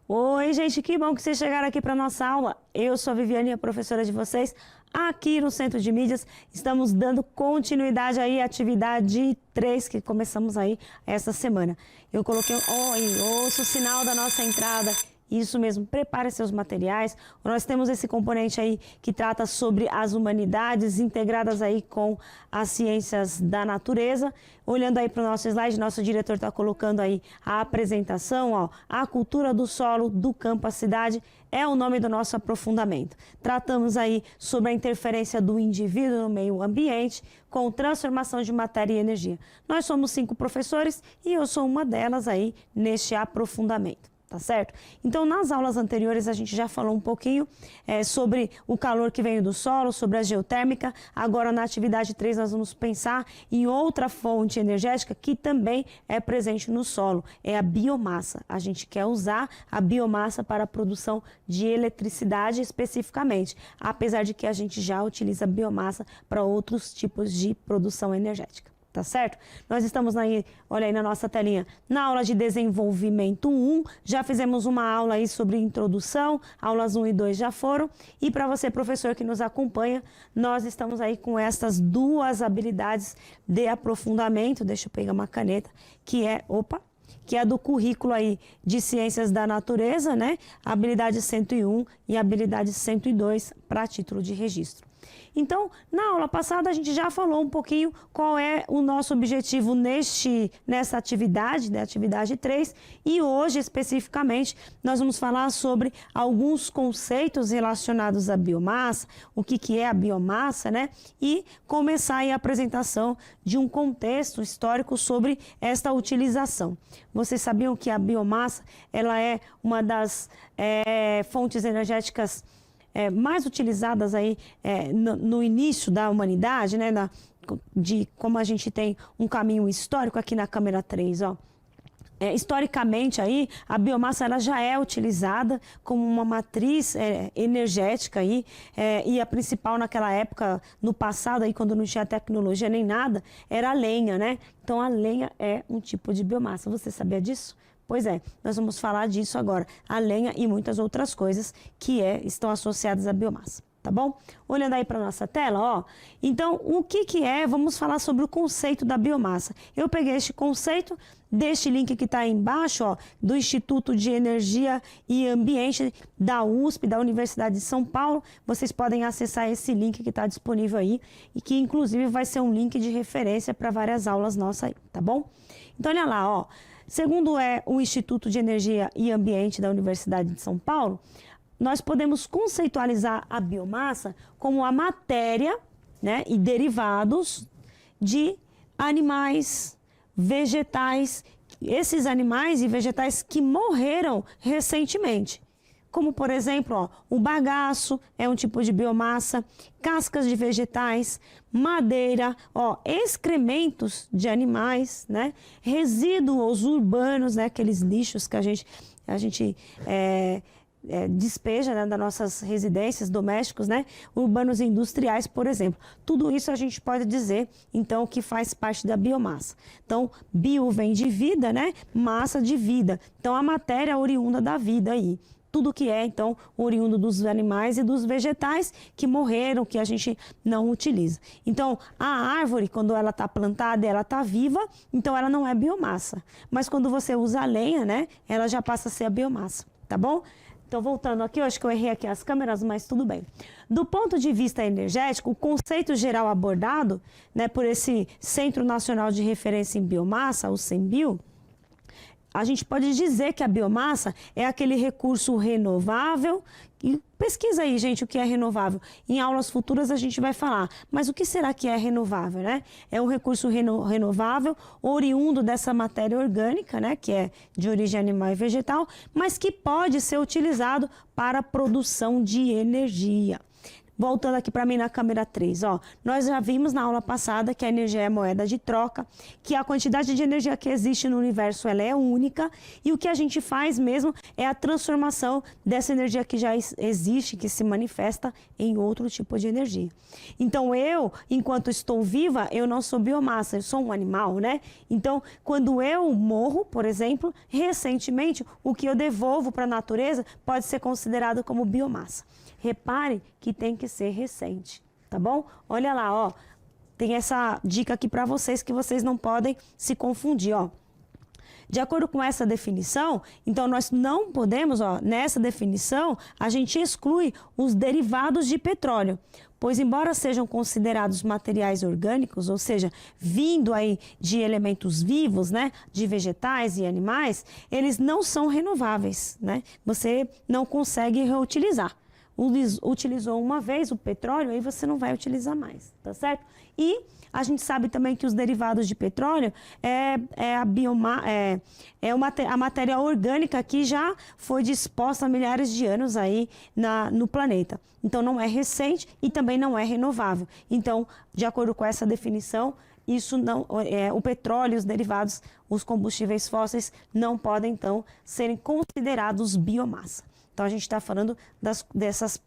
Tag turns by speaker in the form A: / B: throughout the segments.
A: Oi, gente, que bom que vocês chegaram aqui para nossa aula. Eu sou a Viviane, a professora de vocês, aqui no Centro de Mídias. Estamos dando continuidade aí à atividade 3 que começamos aí essa semana. Eu coloquei, ouça o sinal da nossa entrada. Isso mesmo, prepare seus materiais. Nós temos esse componente aí que trata sobre as humanidades integradas aí com as ciências da natureza. Olhando aí para o nosso slide, nosso diretor está colocando aí a apresentação, ó, a cultura do solo, do campo à cidade, é o nome do nosso aprofundamento. Tratamos aí sobre a interferência do indivíduo no meio ambiente com transformação de matéria e energia. Nós somos 5 professores e eu sou uma delas aí neste aprofundamento. Tá certo? Então, nas aulas anteriores, a gente já falou um pouquinho sobre o calor que vem do solo, sobre a geotérmica. Agora, na atividade 3, nós vamos pensar em outra fonte energética que também é presente no solo, é a biomassa. A gente quer usar a biomassa para a produção de eletricidade especificamente, apesar de que a gente já utiliza a biomassa para outros tipos de produção energética. Tá certo? Nós estamos aí, olha aí na nossa telinha, na aula de desenvolvimento 1, já fizemos uma aula aí sobre introdução, aulas 1 e 2 já foram, e para você, professor que nos acompanha, nós estamos aí com essas 2 habilidades de aprofundamento, deixa eu pegar uma caneta, que é do currículo aí de Ciências da Natureza, né? Habilidade 101 e habilidade 102 para título de registro. Então, na aula passada a gente já falou um pouquinho qual é o nosso objetivo nessa atividade, né, atividade 3, e hoje especificamente nós vamos falar sobre alguns conceitos relacionados à biomassa, o que é a biomassa, né, e começar aí a apresentação de um contexto histórico sobre esta utilização. Vocês sabiam que a biomassa ela é uma das fontes energéticas mais utilizadas aí no início da humanidade, né, de como a gente tem um caminho histórico aqui na câmera 3, ó. Historicamente aí, a biomassa ela já é utilizada como uma matriz energética aí, e a principal naquela época, no passado aí, quando não tinha tecnologia nem nada, era a lenha, né? Então a lenha é um tipo de biomassa. Você sabia disso? Pois é, nós vamos falar disso agora, a lenha e muitas outras coisas que estão associadas à biomassa, tá bom? Olhando aí para nossa tela, ó, então o que é, vamos falar sobre o conceito da biomassa. Eu peguei este conceito deste link que está aí embaixo, ó, do Instituto de Energia e Ambiente da USP, da Universidade de São Paulo. Vocês podem acessar esse link que está disponível aí e que inclusive vai ser um link de referência para várias aulas nossas aí, tá bom? Então olha lá, ó. Segundo o Instituto de Energia e Ambiente da Universidade de São Paulo, nós podemos conceitualizar a biomassa como a matéria, né, e derivados de animais, vegetais, esses animais e vegetais que morreram recentemente. Como, por exemplo, ó, o bagaço é um tipo de biomassa, cascas de vegetais, madeira, ó, excrementos de animais, né? Resíduos urbanos, né? Aqueles lixos que a gente despeja, né, das nossas residências domésticos, né? Urbanos e industriais, por exemplo. Tudo isso a gente pode dizer, então, que faz parte da biomassa. Então, bio vem de vida, né? Massa de vida. Então, a matéria oriunda da vida aí. Tudo que é, então, oriundo dos animais e dos vegetais que morreram, que a gente não utiliza. Então, a árvore, quando ela está plantada, ela está viva, então ela não é biomassa. Mas quando você usa a lenha, né, ela já passa a ser a biomassa, tá bom? Então, voltando aqui, eu acho que eu errei aqui as câmeras, mas tudo bem. Do ponto de vista energético, o conceito geral abordado, né, por esse Centro Nacional de Referência em Biomassa, o CENBio, a gente pode dizer que a biomassa é aquele recurso renovável. E pesquisa aí, gente, o que é renovável. Em aulas futuras a gente vai falar. Mas o que será que é renovável, né? É um recurso renovável, oriundo dessa matéria orgânica, né? Que é de origem animal e vegetal, mas que pode ser utilizado para a produção de energia. Voltando aqui para mim na câmera 3, ó, nós já vimos na aula passada que a energia é moeda de troca, que a quantidade de energia que existe no universo ela é única e o que a gente faz mesmo é a transformação dessa energia que já existe, que se manifesta em outro tipo de energia. Então eu, enquanto estou viva, eu não sou biomassa, eu sou um animal, né? Então quando eu morro, por exemplo, recentemente, o que eu devolvo para a natureza pode ser considerado como biomassa. Repare que tem que ser recente, tá bom? Olha lá, ó, tem essa dica aqui para vocês que vocês não podem se confundir, ó. De acordo com essa definição, então nós não podemos, ó, nessa definição, a gente exclui os derivados de petróleo, pois embora sejam considerados materiais orgânicos, ou seja, vindo aí de elementos vivos, né, de vegetais e animais, eles não são renováveis, né? Você não consegue reutilizar. Utilizou uma vez o petróleo, aí você não vai utilizar mais, tá certo? E a gente sabe também que os derivados de petróleo a matéria orgânica que já foi disposta há milhares de anos aí no planeta. Então não é recente e também não é renovável. Então, de acordo com essa definição, isso não, o petróleo e os derivados, os combustíveis fósseis, não podem então serem considerados biomassa. Então a gente está falando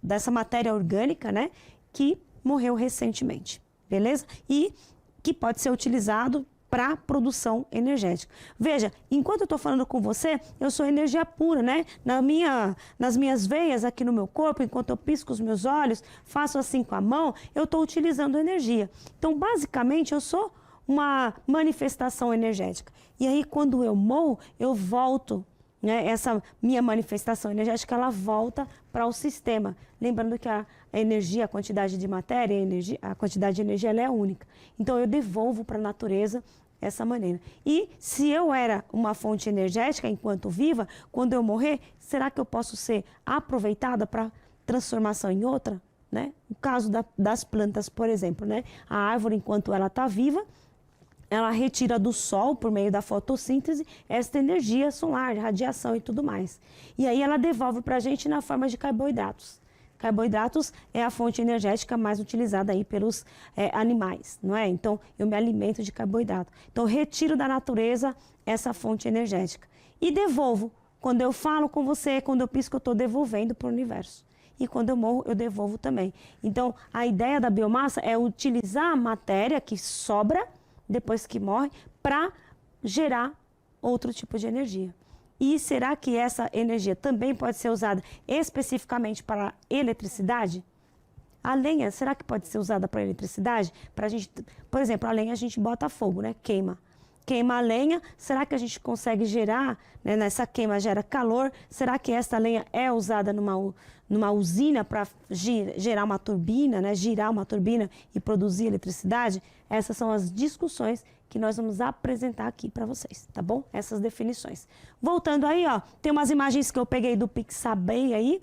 A: dessa matéria orgânica, né, que morreu recentemente, beleza? E que pode ser utilizado para produção energética. Veja, enquanto eu estou falando com você, eu sou energia pura, né? Nas minhas veias aqui no meu corpo, enquanto eu pisco os meus olhos, faço assim com a mão, eu estou utilizando energia. Então, basicamente, eu sou uma manifestação energética. E aí, quando eu morro, eu volto, né? Essa minha manifestação energética, ela volta para o sistema. Lembrando que a energia, a quantidade de matéria, a quantidade de energia, ela é única. Então, eu devolvo para a natureza essa maneira. E se eu era uma fonte energética enquanto viva, quando eu morrer, será que eu posso ser aproveitada para transformação em outra? Né? O caso das plantas, por exemplo, né? A árvore, enquanto ela está viva, ela retira do sol, por meio da fotossíntese, essa energia solar, radiação e tudo mais. E aí ela devolve para a gente na forma de carboidratos. Carboidratos é a fonte energética mais utilizada aí pelos animais, não é? Então, eu me alimento de carboidrato. Então, eu retiro da natureza essa fonte energética. E devolvo. Quando eu falo com você, quando eu pisco, eu estou devolvendo para o universo. E quando eu morro, eu devolvo também. Então, a ideia da biomassa é utilizar a matéria que sobra depois que morre, para gerar outro tipo de energia. E será que essa energia também pode ser usada especificamente para eletricidade? A lenha, será que pode ser usada para eletricidade? Por exemplo, a lenha a gente bota fogo, né? Queima. Queima a lenha, será que a gente consegue gerar, né? Nessa queima gera calor? Será que essa lenha é usada numa usina para gerar uma turbina, né? Girar uma turbina e produzir eletricidade? Essas são as discussões que nós vamos apresentar aqui para vocês, tá bom? Essas definições. Voltando aí, ó, tem umas imagens que eu peguei do Pixabay aí,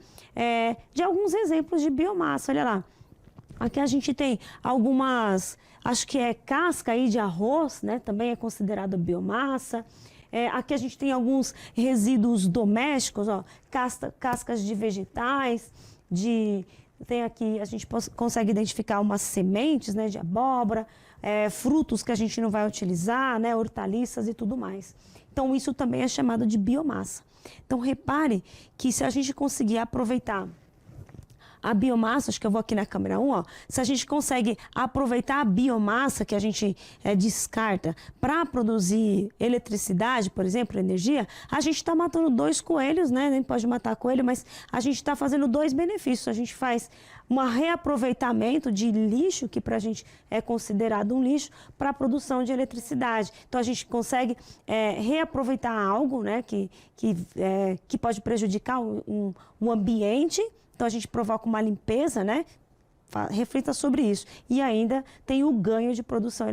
A: de alguns exemplos de biomassa, olha lá. Aqui a gente tem algumas, acho que é casca aí de arroz, né? Também é considerado biomassa. Aqui a gente tem alguns resíduos domésticos, ó, cascas de vegetais, tem aqui, a gente consegue identificar umas sementes, né, de abóbora, frutos que a gente não vai utilizar, né, hortaliças e tudo mais. Então isso também é chamado de biomassa. Então repare que se a gente conseguir aproveitar a biomassa, acho que eu vou aqui na câmera 1, ó, se a gente consegue aproveitar a biomassa que a gente descarta para produzir eletricidade, por exemplo, energia, a gente está matando dois coelhos, né? Nem pode matar coelho, mas a gente está fazendo dois benefícios. A gente faz um reaproveitamento de lixo, que para a gente é considerado um lixo, para a produção de eletricidade. Então a gente consegue reaproveitar algo, né, que pode prejudicar o ambiente. Então, a gente provoca uma limpeza, né? Reflita sobre isso. E ainda tem o ganho de produção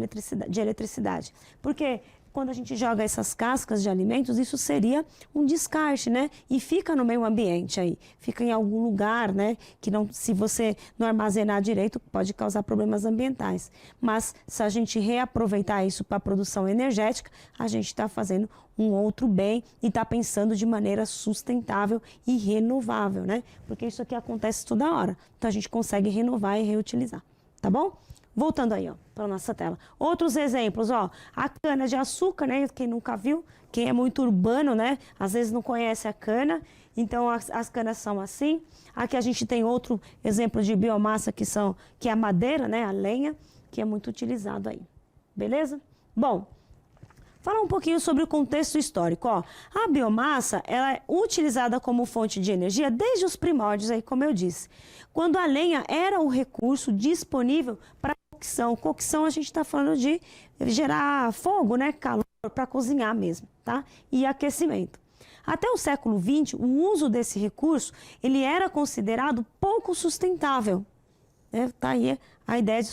A: de eletricidade. Porque quando a gente joga essas cascas de alimentos, isso seria um descarte, né? E fica no meio ambiente aí, fica em algum lugar, né? Que não, se você não armazenar direito, pode causar problemas ambientais. Mas se a gente reaproveitar isso para a produção energética, a gente está fazendo um outro bem e está pensando de maneira sustentável e renovável, né? Porque isso aqui acontece toda hora. Então a gente consegue renovar e reutilizar, tá bom? Voltando aí, ó, para a nossa tela. Outros exemplos, ó, a cana de açúcar, né? Quem nunca viu, quem é muito urbano, né? Às vezes não conhece a cana, então as canas são assim. Aqui a gente tem outro exemplo de biomassa que é a madeira, né? A lenha, que é muito utilizado aí. Beleza? Bom, falar um pouquinho sobre o contexto histórico. Ó. A biomassa ela é utilizada como fonte de energia desde os primórdios, aí, como eu disse. Quando a lenha era o recurso disponível para cocção. Cocção a gente está falando de gerar fogo, né? Calor para cozinhar mesmo, tá? E aquecimento. Até o século XX, o uso desse recurso ele era considerado pouco sustentável. Tá aí a ideia de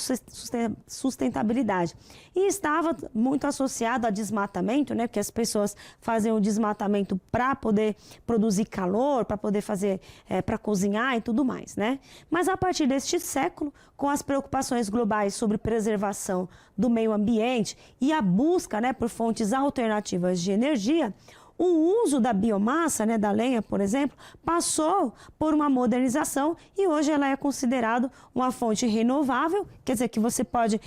A: sustentabilidade. E estava muito associado a desmatamento, né? Porque as pessoas fazem o desmatamento para poder produzir calor, para poder fazer, para cozinhar e tudo mais, né? Mas a partir deste século, com as preocupações globais sobre preservação do meio ambiente e a busca, né, por fontes alternativas de energia, o uso da biomassa, né, da lenha, por exemplo, passou por uma modernização e hoje ela é considerada uma fonte renovável, quer dizer que você pode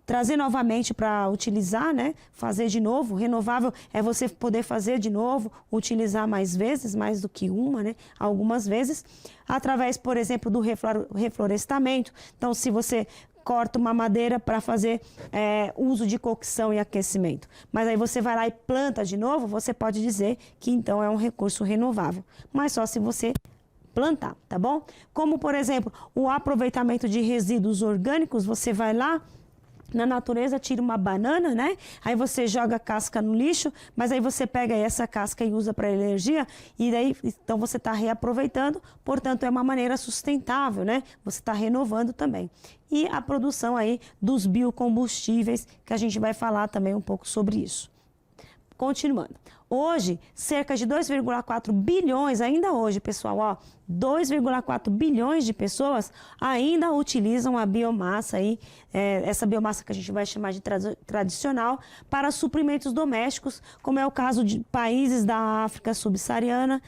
A: trazer novamente para utilizar, né, fazer de novo. Renovável é você poder fazer de novo, utilizar mais vezes, mais do que uma, né, algumas vezes, através, por exemplo, do reflorestamento. Então, se você corta uma madeira para fazer uso de cocção e aquecimento. Mas aí você vai lá e planta de novo, você pode dizer que então é um recurso renovável. Mas só se você plantar, tá bom? Como, por exemplo, o aproveitamento de resíduos orgânicos, você vai lá na natureza, tira uma banana, né? Aí você joga a casca no lixo, mas aí você pega essa casca e usa para energia, e daí, então você está reaproveitando, portanto é uma maneira sustentável, né? Você está renovando também. E a produção aí dos biocombustíveis, que a gente vai falar também um pouco sobre isso. Continuando. Hoje, cerca de 2,4 bilhões, ainda hoje, pessoal, ó, 2,4 bilhões de pessoas ainda utilizam a biomassa aí, essa biomassa que a gente vai chamar de tradicional, para suprimentos domésticos, como é o caso de países da África subsaariana,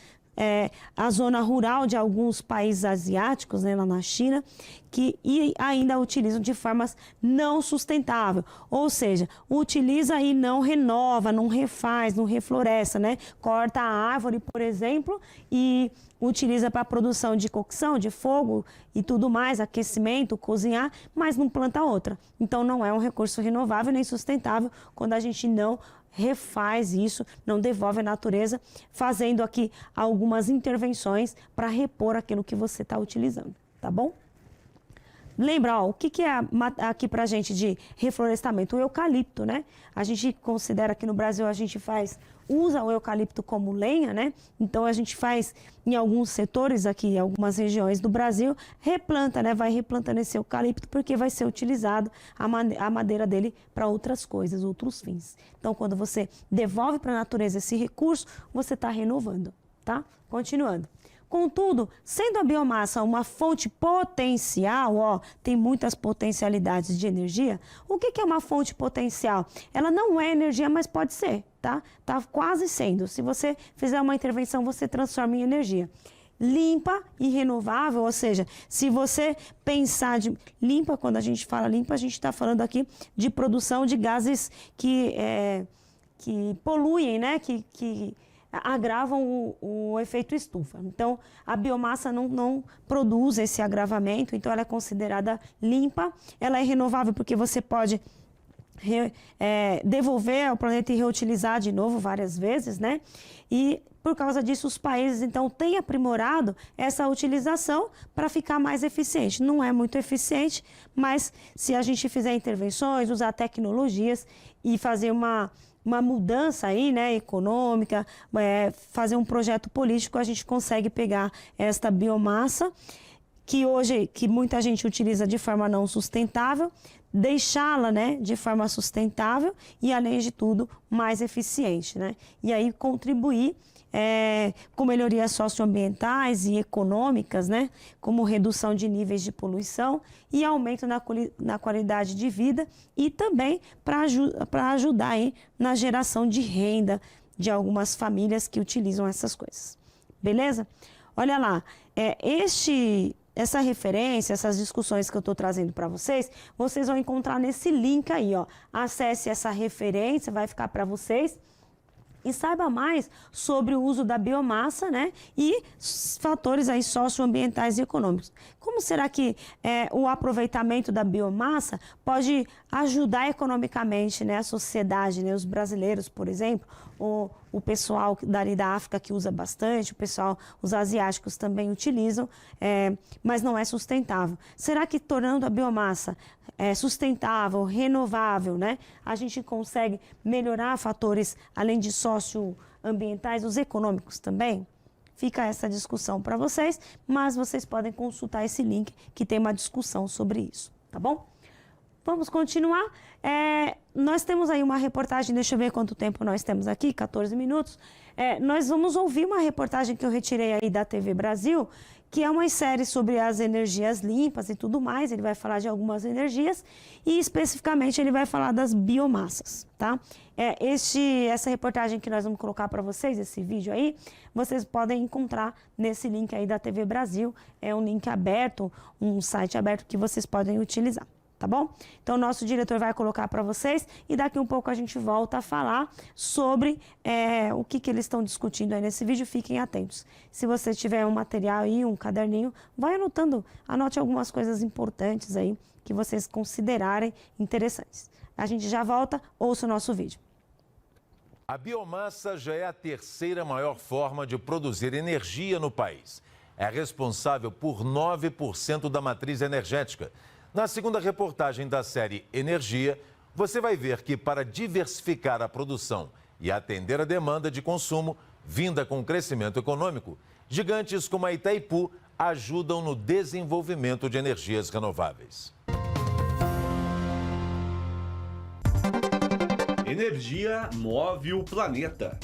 A: a zona rural de alguns países asiáticos, né, lá na China, que ainda utilizam de formas não sustentáveis, ou seja, utiliza e não renova, não refaz, não refloresta, né? Corta a árvore, por exemplo, e utiliza para a produção de cocção, de fogo e tudo mais, aquecimento, cozinhar, mas não planta outra. Então não é um recurso renovável nem sustentável quando a gente não refaz isso, não devolve à natureza, fazendo aqui algumas intervenções para repor aquilo que você está utilizando, tá bom? Lembra, ó, o que é aqui pra gente de reflorestamento? O eucalipto, né? A gente considera que no Brasil a gente usa o eucalipto como lenha, né? Então a gente faz em alguns setores aqui, em algumas regiões do Brasil, replanta, né? Vai replantando esse eucalipto porque vai ser utilizado a madeira dele para outras coisas, outros fins. Então quando você devolve para a natureza esse recurso, você está renovando, tá? Continuando. Contudo, sendo a biomassa uma fonte potencial, ó, tem muitas potencialidades de energia, o que é uma fonte potencial? Ela não é energia, mas pode ser, tá? Tá quase sendo. Se você fizer uma intervenção, você transforma em energia. Limpa e renovável, ou seja, se você pensar de limpa, quando a gente fala limpa, a gente está falando aqui de produção de gases que poluem, né? Que agravam o efeito estufa. Então, a biomassa não produz esse agravamento, então ela é considerada limpa, ela é renovável porque você pode devolver ao planeta e reutilizar de novo várias vezes, né? E por causa disso os países então têm aprimorado essa utilização para ficar mais eficiente. Não é muito eficiente, mas se a gente fizer intervenções, usar tecnologias e fazer uma mudança aí, né, econômica, fazer um projeto político, a gente consegue pegar esta biomassa que muita gente utiliza de forma não sustentável, deixá-la, né, de forma sustentável e, além de tudo, mais eficiente, né? E aí contribuir com melhorias socioambientais e econômicas, né, como redução de níveis de poluição e aumento na qualidade de vida e também para ajudar aí na geração de renda de algumas famílias que utilizam essas coisas. Beleza? Olha lá, essa referência, essas discussões que eu estou trazendo para vocês vão encontrar nesse link aí, ó. Acesse essa referência, vai ficar para vocês. E saiba mais sobre o uso da biomassa, né, e fatores aí socioambientais e econômicos. Como será que o aproveitamento da biomassa pode ajudar economicamente, né, a sociedade, né, os brasileiros, por exemplo, o pessoal dali da África que usa bastante, os asiáticos também utilizam, mas não é sustentável. Será que tornando a biomassa sustentável, renovável, né, a gente consegue melhorar fatores, além de socioambientais, os econômicos também? Fica essa discussão para vocês, mas vocês podem consultar esse link que tem uma discussão sobre isso, tá bom? Vamos continuar. Nós temos aí uma reportagem, deixa eu ver quanto tempo nós temos aqui, 14 minutos. Nós vamos ouvir uma reportagem que eu retirei aí da TV Brasil, que é uma série sobre as energias limpas e tudo mais. Ele vai falar de algumas energias e especificamente ele vai falar das biomassas, tá? Essa reportagem que nós vamos colocar para vocês, esse vídeo aí, vocês podem encontrar nesse link aí da TV Brasil. É um link aberto, um site aberto que vocês podem utilizar. Tá bom? Então, o nosso diretor vai colocar para vocês e daqui um pouco a gente volta a falar sobre o que eles estão discutindo aí nesse vídeo. Fiquem atentos. Se você tiver um material aí, um caderninho, vai anotando, anote algumas coisas importantes aí que vocês considerarem interessantes. A gente já volta, ouça o nosso vídeo.
B: A biomassa já é a terceira maior forma de produzir energia no país. É responsável por 9% da matriz energética. Na segunda reportagem da série Energia, você vai ver que para diversificar a produção e atender a demanda de consumo vinda com o crescimento econômico, gigantes como a Itaipu ajudam no desenvolvimento de energias renováveis.
C: Energia move o planeta.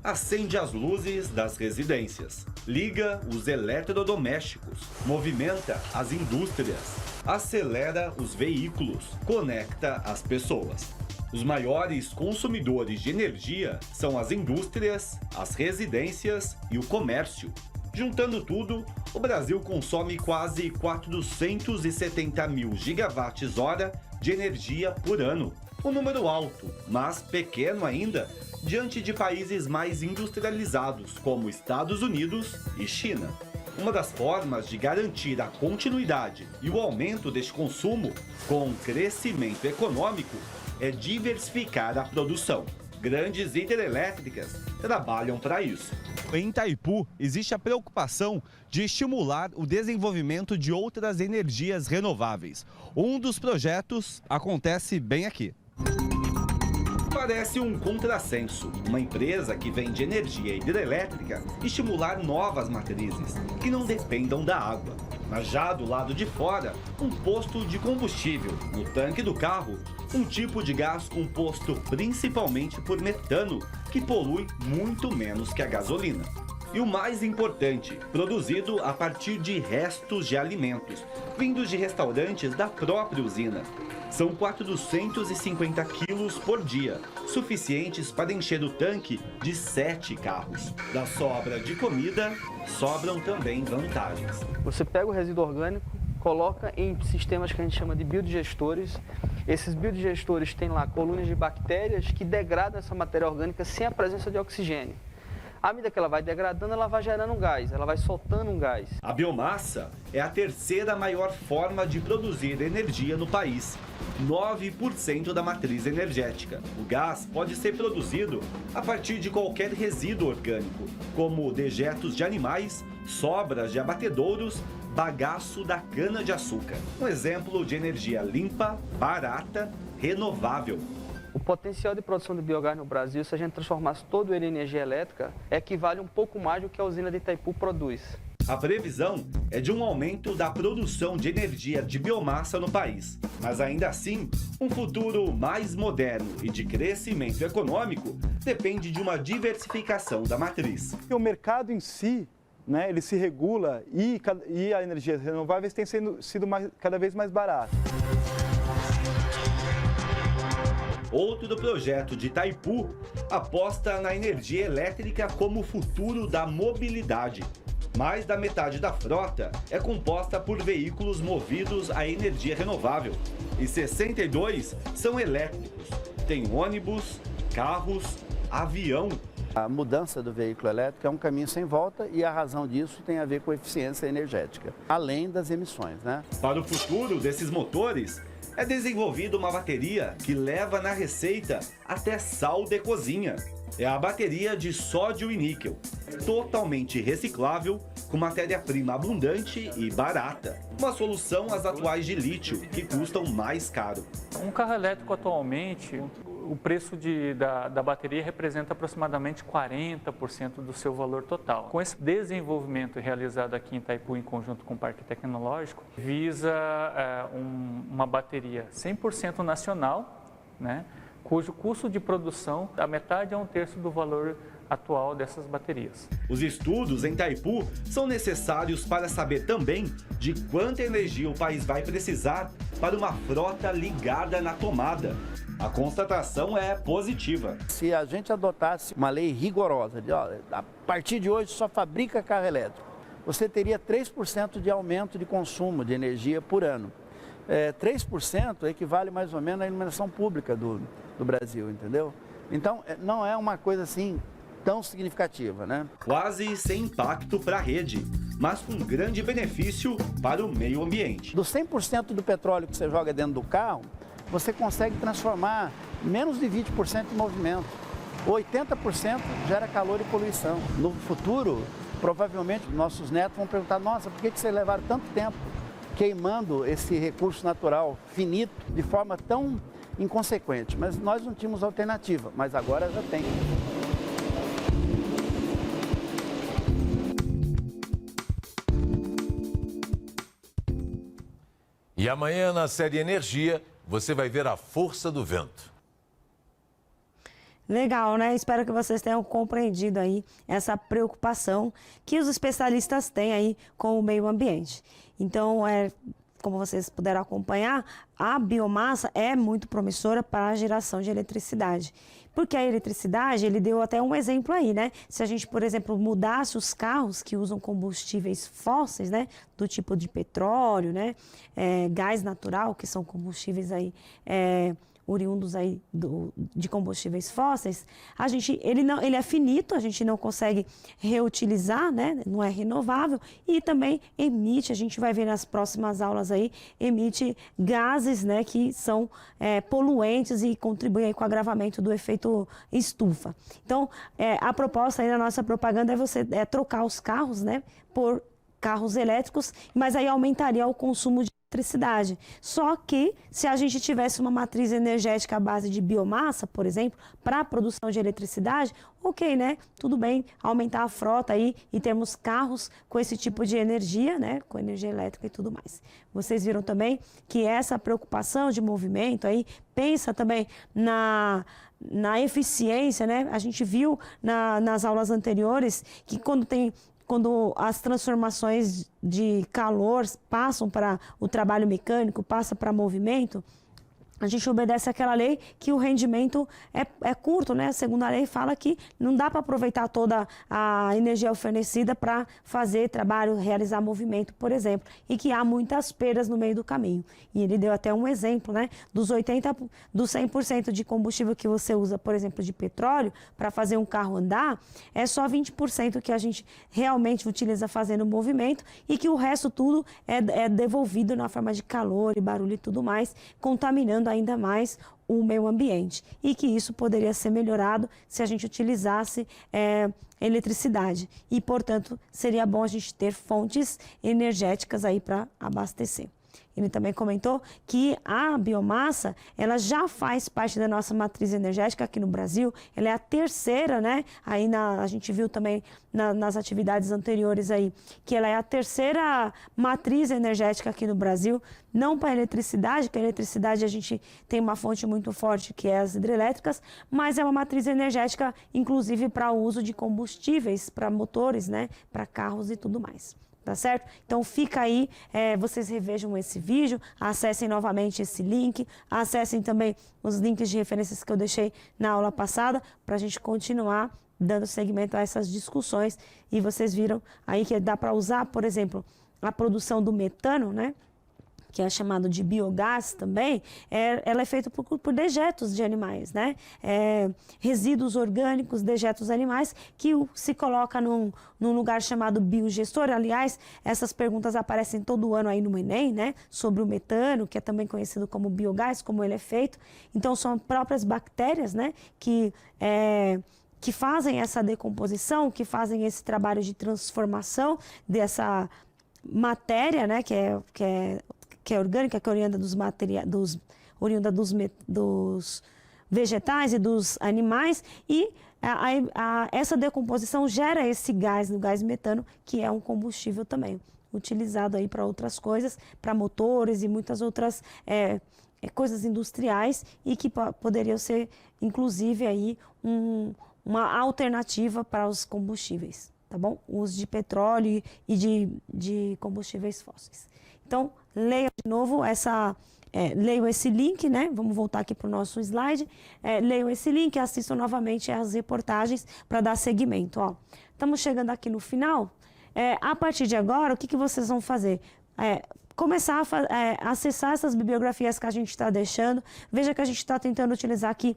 C: Acende as luzes das residências, liga os eletrodomésticos, movimenta as indústrias, acelera os veículos, conecta as pessoas. Os maiores consumidores de energia são as indústrias, as residências e o comércio. Juntando tudo, o Brasil consome quase 470 mil gigawatts-hora de energia por ano. Um número alto, mas pequeno ainda, diante de países mais industrializados como Estados Unidos e China. Uma das formas de garantir a continuidade e o aumento deste consumo com crescimento econômico é diversificar a produção. Grandes hidrelétricas trabalham para isso.
D: Em Itaipu, existe a preocupação de estimular o desenvolvimento de outras energias renováveis. Um dos projetos acontece bem aqui.
C: Parece um contrassenso, uma empresa que vende energia hidrelétrica estimular novas matrizes que não dependam da água. Mas já do lado de fora, um posto de combustível. No tanque do carro, um tipo de gás composto principalmente por metano, que polui muito menos que a gasolina. E o mais importante, produzido a partir de restos de alimentos, vindos de restaurantes da própria usina. São 450 quilos por dia, suficientes para encher o tanque de 7 carros. Da sobra de comida, sobram também vantagens.
E: Você pega o resíduo orgânico, coloca em sistemas que a gente chama de biodigestores. Esses biodigestores têm lá colônias de bactérias que degradam essa matéria orgânica sem a presença de oxigênio. À medida que ela vai degradando, ela vai gerando um gás, ela vai soltando um gás.
C: A biomassa é a terceira maior forma de produzir energia no país. 9% da matriz energética. O gás pode ser produzido a partir de qualquer resíduo orgânico, como dejetos de animais, sobras de abatedouros, bagaço da cana-de-açúcar. Um exemplo de energia limpa, barata, renovável.
E: O potencial de produção de biogás no Brasil, se a gente transformasse todo ele em energia elétrica, equivale um pouco mais do que a usina de Itaipu produz.
C: A previsão é de um aumento da produção de energia de biomassa no país, mas ainda assim, um futuro mais moderno e de crescimento econômico depende de uma diversificação da matriz.
F: O mercado em si, né, ele se regula e a energia renováveis tem sido cada vez mais barata.
C: Outro projeto de Itaipu aposta na energia elétrica como futuro da mobilidade. Mais da metade da frota é composta por veículos movidos a energia renovável e 62 são elétricos. Tem ônibus, carros, avião.
G: A mudança do veículo elétrico é um caminho sem volta e a razão disso tem a ver com eficiência energética, além das emissões, né?
C: Para o futuro desses motores, é desenvolvida uma bateria que leva na receita até sal de cozinha. É a bateria de sódio e níquel, totalmente reciclável, com matéria-prima abundante e barata. Uma solução às atuais de lítio, que custam mais caro.
H: Um carro elétrico atualmente, o preço da bateria representa aproximadamente 40% do seu valor total. Com esse desenvolvimento realizado aqui em Itaipu, em conjunto com o Parque Tecnológico, visa uma bateria 100% nacional, né, cujo custo de produção, a metade a 1/3 do valor atual dessas baterias.
C: Os estudos em Itaipu são necessários para saber também de quanta energia o país vai precisar para uma frota ligada na tomada. A constatação é positiva.
G: Se a gente adotasse uma lei rigorosa, de, a partir de hoje só fabrica carro elétrico, você teria 3% de aumento de consumo de energia por ano. 3% equivale mais ou menos à iluminação pública do Brasil, entendeu? Então, não é uma coisa assim tão significativa, né?
C: Quase sem impacto para a rede, mas com grande benefício para o meio ambiente.
G: Do 100% do petróleo que você joga dentro do carro, você consegue transformar menos de 20% em movimento. 80% gera calor e poluição. No futuro, provavelmente, nossos netos vão perguntar, nossa, por que vocês levaram tanto tempo queimando esse recurso natural finito de forma tão inconsequente? Mas nós não tínhamos alternativa, mas agora já tem.
B: E amanhã, na série Energia, você vai ver a força do vento.
A: Legal, né? Espero que vocês tenham compreendido aí essa preocupação que os especialistas têm aí com o meio ambiente. Então, como vocês puderam acompanhar, a biomassa é muito promissora para a geração de eletricidade. Porque a eletricidade, ele deu até um exemplo aí, né? Se a gente, por exemplo, mudasse os carros que usam combustíveis fósseis, né? Do tipo de petróleo, né? Gás natural, que são combustíveis aí, oriundos aí de combustíveis fósseis, ele é finito, a gente não consegue reutilizar, né? Não é renovável e também emite, a gente vai ver nas próximas aulas aí, emite gases, né? Que são poluentes e contribuem aí com o agravamento do efeito estufa. Então, a proposta aí na nossa propaganda é você trocar os carros, né? Por carros elétricos, mas aí aumentaria o consumo de eletricidade. Só que se a gente tivesse uma matriz energética à base de biomassa, por exemplo, para a produção de eletricidade, ok, né? Tudo bem aumentar a frota aí e termos carros com esse tipo de energia, né? Com energia elétrica e tudo mais. Vocês viram também que essa preocupação de movimento aí pensa também na eficiência, né? A gente viu nas aulas anteriores que quando as transformações de calor passam para o trabalho mecânico, passa para movimento, a gente obedece àquela lei que o rendimento é curto, né? A segunda lei fala que não dá para aproveitar toda a energia fornecida para fazer trabalho, realizar movimento, por exemplo, e que há muitas perdas no meio do caminho. E ele deu até um exemplo, né? Dos 100% de combustível que você usa, por exemplo, de petróleo, para fazer um carro andar, é só 20% que a gente realmente utiliza fazendo movimento e que o resto tudo é devolvido na forma de calor e barulho e tudo mais, contaminando ainda mais o meio ambiente e que isso poderia ser melhorado se a gente utilizasse eletricidade e, portanto, seria bom a gente ter fontes energéticas aí para abastecer. Ele também comentou que a biomassa, ela já faz parte da nossa matriz energética aqui no Brasil, ela é a terceira, né? Aí a gente viu também nas atividades anteriores aí, que ela é a terceira matriz energética aqui no Brasil, não para a eletricidade, porque a eletricidade a gente tem uma fonte muito forte que é as hidrelétricas, mas é uma matriz energética, inclusive para o uso de combustíveis, para motores, né? Para carros e tudo mais. Tá certo? Então fica aí, vocês revejam esse vídeo, acessem novamente esse link, acessem também os links de referências que eu deixei na aula passada, para a gente continuar dando seguimento a essas discussões. E vocês viram aí que dá para usar, por exemplo, a produção do metano, né? Que é chamado de biogás também, ela é feita por dejetos de animais, né? Resíduos orgânicos, dejetos animais, que se coloca num lugar chamado biogestor. Aliás, essas perguntas aparecem todo ano aí no Enem, né? Sobre o metano, que é também conhecido como biogás, como ele é feito. Então, são próprias bactérias, né? Que fazem essa decomposição, que fazem esse trabalho de transformação dessa matéria, né? Que é orgânica, que é oriunda dos vegetais e dos animais, e essa decomposição gera esse gás, o gás metano, que é um combustível também, utilizado aí para outras coisas, para motores e muitas outras coisas industriais, e que poderiam ser, inclusive, aí uma alternativa para os combustíveis, tá bom? O uso de petróleo e de combustíveis fósseis. Então, leia de novo leiam esse link, né? Vamos voltar aqui para o nosso slide. Leiam esse link e assistam novamente as reportagens para dar seguimento. Ó, estamos chegando aqui no final. A partir de agora, o que vocês vão fazer? Começar a acessar essas bibliografias que a gente está deixando. Veja que a gente está tentando utilizar aqui,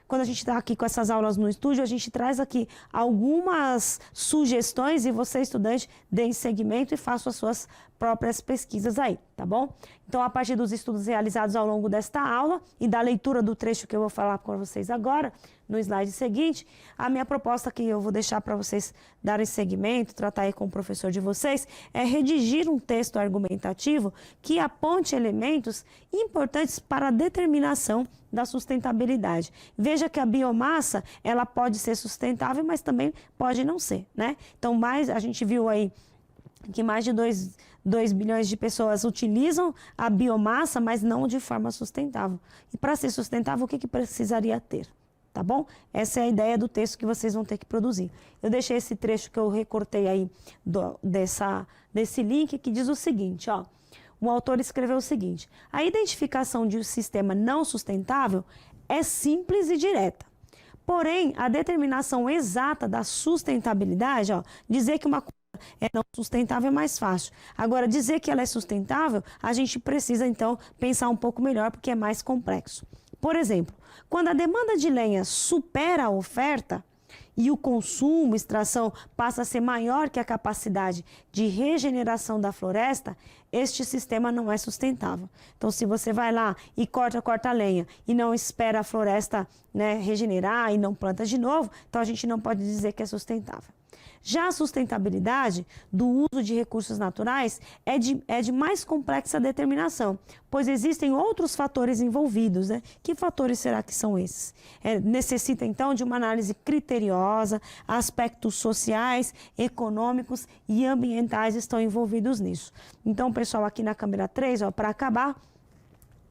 A: quando a gente está aqui com essas aulas no estúdio, a gente traz aqui algumas sugestões e você, estudante, dê seguimento e faça as suas próprias pesquisas aí, tá bom? Então, a partir dos estudos realizados ao longo desta aula e da leitura do trecho que eu vou falar com vocês agora, no slide seguinte, a minha proposta que eu vou deixar para vocês darem seguimento, tratar aí com o professor de vocês, é redigir um texto argumentativo que aponte elementos importantes para a determinação da sustentabilidade. Veja que a biomassa, ela pode ser sustentável, mas também pode não ser, né? Então, a gente viu aí que mais de 2 bilhões de pessoas utilizam a biomassa, mas não de forma sustentável. E para ser sustentável, o que precisaria ter? Tá bom? Essa é a ideia do texto que vocês vão ter que produzir. Eu deixei esse trecho que eu recortei aí desse link, que diz o seguinte, ó. O autor escreveu o seguinte: a identificação de um sistema não sustentável é simples e direta. Porém, a determinação exata da sustentabilidade, ó, dizer que uma é não sustentável é mais fácil. Agora, dizer que ela é sustentável, a gente precisa, então, pensar um pouco melhor, porque é mais complexo. Por exemplo, quando a demanda de lenha supera a oferta e o consumo, extração, passa a ser maior que a capacidade de regeneração da floresta, este sistema não é sustentável. Então, se você vai lá e corta a lenha e não espera a floresta, né, regenerar e não planta de novo, então a gente não pode dizer que é sustentável. Já a sustentabilidade do uso de recursos naturais é de mais complexa determinação, pois existem outros fatores envolvidos, né? Que fatores será que são esses? Necessita, então, de uma análise criteriosa, aspectos sociais, econômicos e ambientais estão envolvidos nisso. Então, pessoal, aqui na câmera 3, para acabar,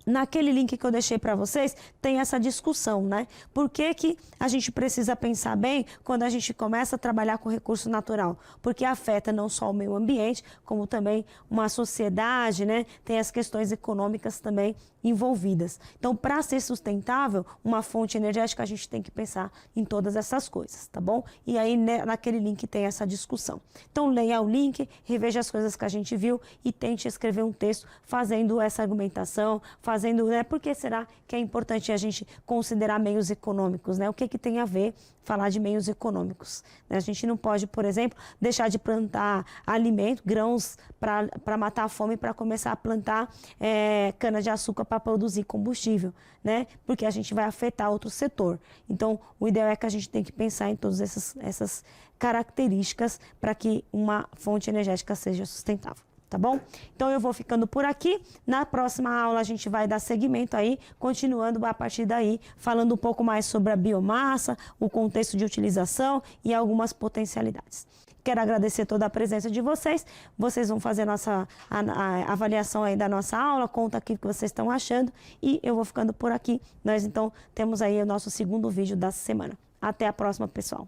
A: naquele link que eu deixei para vocês, tem essa discussão, né? Por que a gente precisa pensar bem quando a gente começa a trabalhar com recurso natural? Porque afeta não só o meio ambiente, como também uma sociedade, né? Tem as questões econômicas também envolvidas. Então, para ser sustentável, uma fonte energética, a gente tem que pensar em todas essas coisas, tá bom? E aí, naquele link tem essa discussão. Então, leia o link, reveja as coisas que a gente viu e tente escrever um texto fazendo essa argumentação, né? Por que será que é importante a gente considerar meios econômicos, né? O que tem a ver falar de meios econômicos, né? A gente não pode, por exemplo, deixar de plantar alimento, grãos para matar a fome, para começar a plantar cana-de-açúcar para produzir combustível, né? Porque a gente vai afetar outro setor. Então, o ideal é que a gente tem que pensar em todas essas características para que uma fonte energética seja sustentável. Tá bom? Então eu vou ficando por aqui. Na próxima aula a gente vai dar seguimento aí, continuando a partir daí, falando um pouco mais sobre a biomassa, o contexto de utilização e algumas potencialidades. Quero agradecer toda a presença de vocês. Vocês vão fazer a avaliação aí da nossa aula, conta aqui o que vocês estão achando e eu vou ficando por aqui. Nós então temos aí o nosso segundo vídeo da semana. Até a próxima, pessoal.